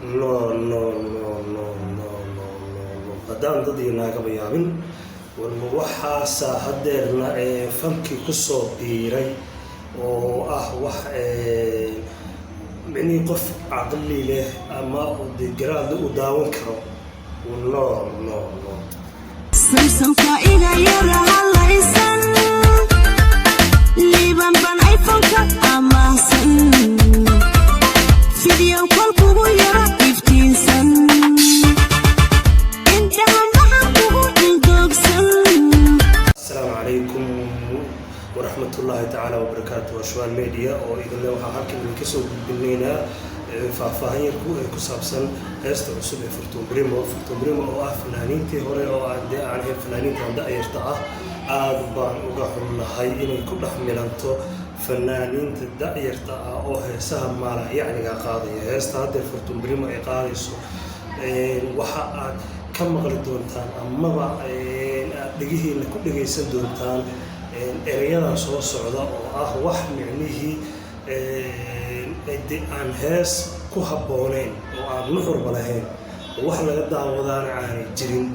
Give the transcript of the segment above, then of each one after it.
no haddaan dad iyo naaga bayaabin walma waxaasa hadeerna fankii ku soo biiray oo ah wax micni qof caqli leh ama garaad u daawan karo no samsamka iga yara halaysan liiban ban iPhone-ka amaasan video call kugu yara iftiinsan intahan maxaa kugu indogsan. Assalaamu calaykum waraxmatullaahi tacaala wabarakaatu. waa Shuban Media oo idinle waxaa halkan idinka soo gudbinaynaa faahfaahin yar ku saabsan heesta cusub ee Fortune Primo oo ah fanaaniintii hore oo aan ahayn fanaaniinta da'yarta ah. aad baan uga xunnahay inay ku dhex milanto fanaaniinta da'yarta ah oo heesaha maalayacniga qaadaya. heesta hadda Fortune Primo ay qaadayso waxa aad ka maqli doontaan amaba aad dhigihiina ku dhagaysan doontaan erayadan soo socda oo ah wax micnihii aan hees ku habbooneyn oo aan nuxurba lahayn oo wax laga daawadaana aanay jirin.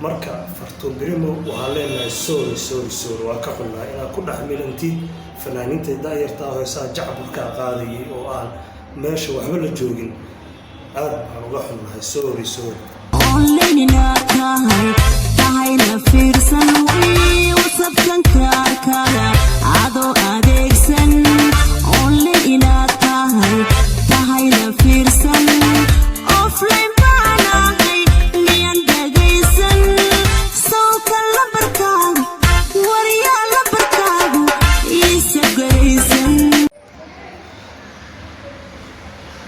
marka Fortune Primo waxaa leenahay sorry waa ka xunnahay inaad ku dhex milantid fanaaniinta da'yarta ah oo heesaha jacburkaa qaadayay oo aan meesha waxba la joogin. aad baan uga xunnahay sorry tahayna fiirsan wii wasabkan kaarkada adoo adeegsan only inaad tahayna fiirsan offline baan ahay miyan dhagaysan sawka lambarkaagu waryaa lambarkaagu iisa garaysan.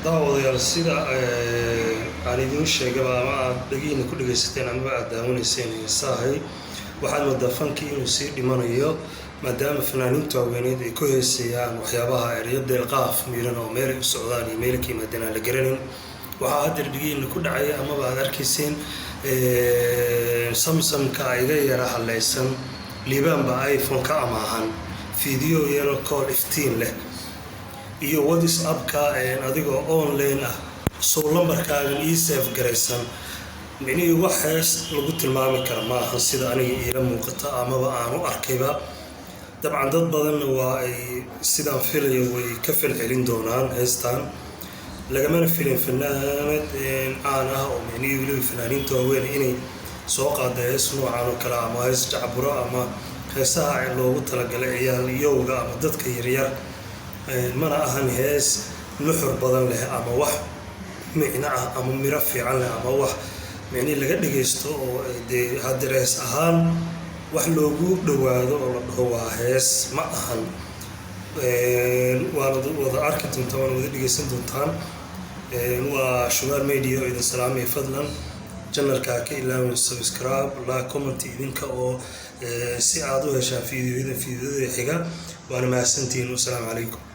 daawadayaal sida aan idiin sheegaba ama aad dhagihiina ku dhagaysateen amaba aad daawanayseen heesahay waxaad moodaa fankii inuu sii dhimanayo maadaama fanaaniinta haweeneed ay ku heesayaan waxyaabaha ereyo deelqaaf miiran oo meelay u socdaan iyo meela ka yimaadeen aan la garanayn. waxaa haddeer dhagihiina ku dhacaya amaba aad arkayseen samsamka iga yara halaysan liibaanba iPhone-ka amaahan fiideo yaro kool iftiin leh iyo WhatsApp-ka adigoo online ah soo lambarkaagan ii save garaysan micnihii wax hees lagu tilmaami kara maaha sida aniga iila muuqata amaba aan u arkayba. dabcan dad badanna waa ay sidaan filayo way ka falcelin doonaan heestan. lagamana filin fanaanad caan ah oo micnihii weliba fanaaniinta waaweyn inay soo qaada hees noocan oo kale ama hees jacburo ama heesaha loogu talagalay ciyaalyowga ama dadka yaryar. mana ahan hees nuxur badan leh ama wax micno ah ama miro fiican leh ama wax micni laga dhagaysto oo dee haddeer hees ahaan wax loogu dhawaado oo la dhaho waa hees ma ahan. waana wada arki doontaan waana wada dhagaysan doontaan. waa Shuban Media oo idin salaamaya. fadlan channelka ka ilaawin subscribe like comment idinka oo si aad u heshaan fiidiyoyada xiga. waana mahadsantihiin. wassalaamu calaykum.